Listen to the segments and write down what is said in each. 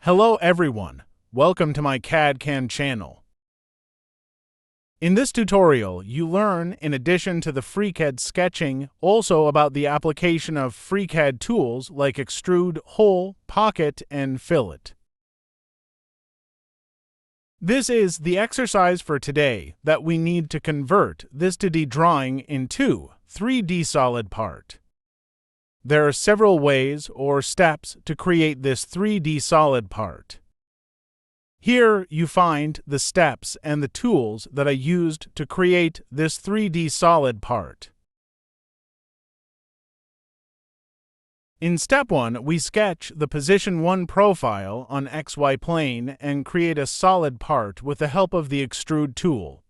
Hello everyone, welcome to my CAD/CAM channel. In this tutorial, you learn, in addition to the FreeCAD sketching, also about the application of FreeCAD tools like Extrude, Hole, Pocket, and Fillet. This is the exercise for today that we need to convert this 2D drawing into 3D solid part. There are several ways or steps to create this 3D solid part. Here you find the steps and the tools that I used to create this 3D solid part. In step 1, we sketch the position 1 profile on XY plane and create a solid part with the help of the Extrude tool.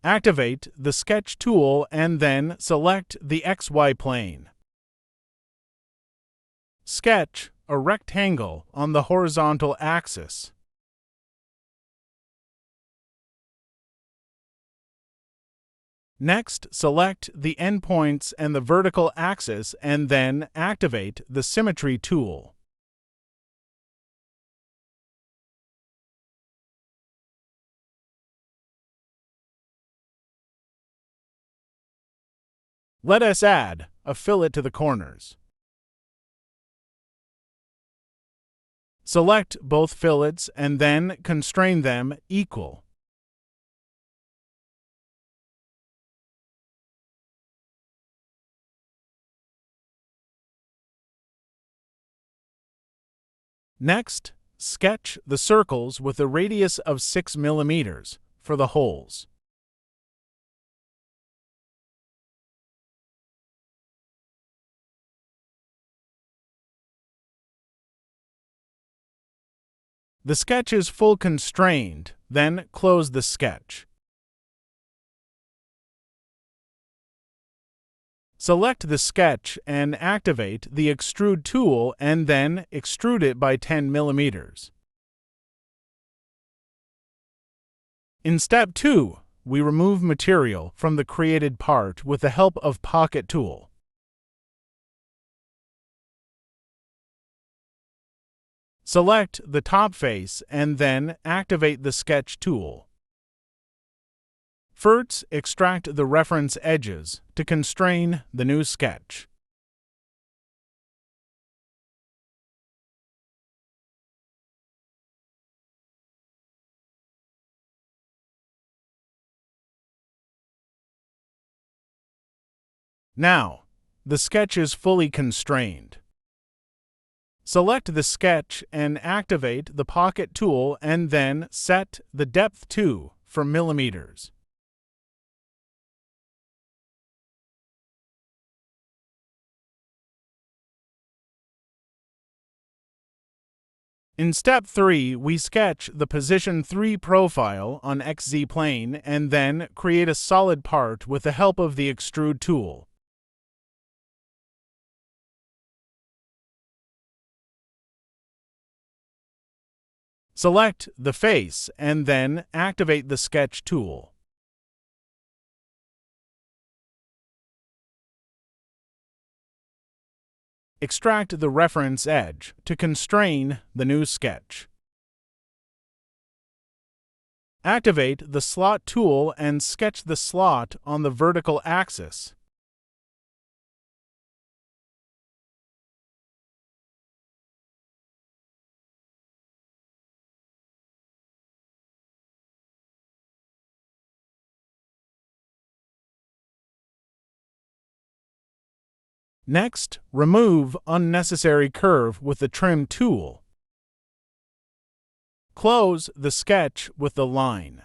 Activate the Sketch tool and then select the XY plane. Sketch a rectangle on the horizontal axis. Next, select the endpoints and the vertical axis and then activate the Symmetry tool. Let us add a fillet to the corners. Select both fillets and then constrain them equal. Next, sketch the circles with a radius of 6 mm for the holes. The sketch is full constrained, then close the sketch. Select the sketch and activate the Extrude tool and then extrude it by 10 mm. In step 2, we remove material from the created part with the help of Pocket tool. Select the top face and then activate the Sketch tool. First, extract the reference edges to constrain the new sketch. Now, the sketch is fully constrained. Select the sketch and activate the Pocket tool and then set the depth to for millimeters. In step 3, we sketch the position 3 profile on XZ plane and then create a solid part with the help of the Extrude tool. Select the face and then activate the Sketch tool. Extract the reference edge to constrain the new sketch. Activate the Slot tool and sketch the slot on the vertical axis. Next, remove unnecessary curve with the Trim tool. Close the sketch with the line.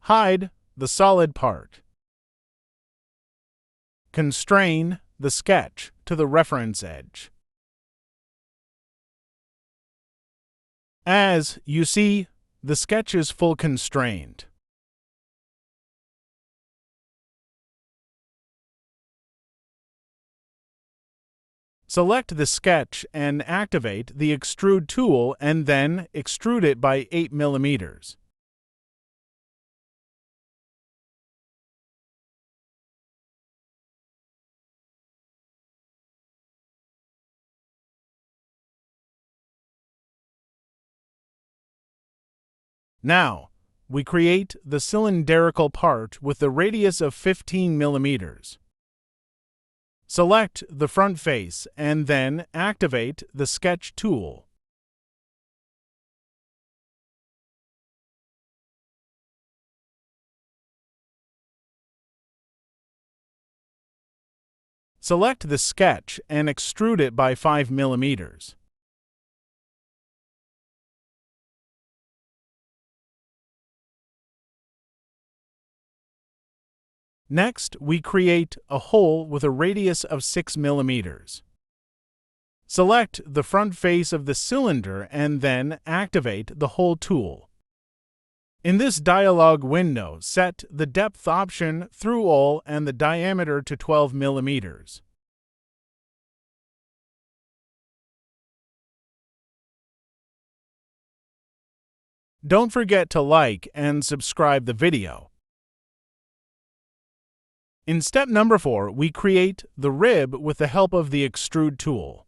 Hide the solid part. Constrain the sketch to the reference edge. As you see, the sketch is full constrained. Select the sketch and activate the Extrude tool and then extrude it by 8 mm. Now, we create the cylindrical part with the radius of 15 mm. Select the front face and then activate the Sketch tool. Select the sketch and extrude it by 5 mm. Next, we create a hole with a radius of 6 mm. Select the front face of the cylinder and then activate the Hole tool. In this dialog window, set the depth option through all and the diameter to 12 mm. Don't forget to like and subscribe the video. In step number 4, we create the rib with the help of the Extrude tool.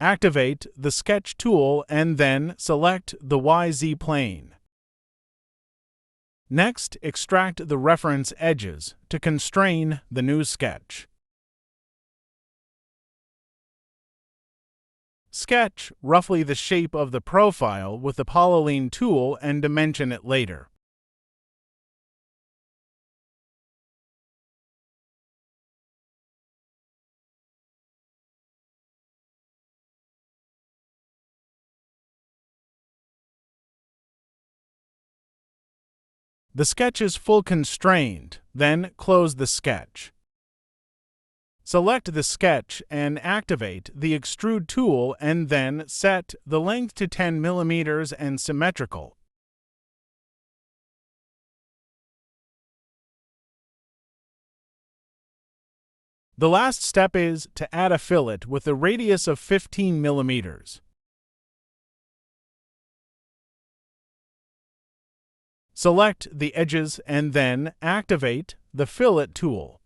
Activate the Sketch tool and then select the YZ plane. Next, extract the reference edges to constrain the new sketch. Sketch roughly the shape of the profile with the polyline tool and dimension it later. The sketch is full constrained, then close the sketch. Select the sketch and activate the Extrude tool and then set the length to 10 mm and symmetrical. The last step is to add a fillet with a radius of 15 mm. Select the edges and then activate the Fillet tool.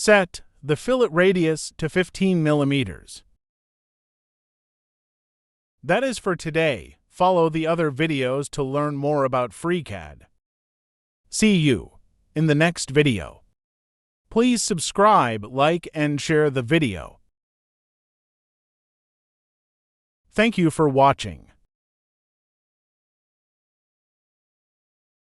Set the fillet radius to 15 mm. That is for today. Follow the other videos to learn more about FreeCAD. See you in the next video. Please subscribe, like, and share the video. Thank you for watching.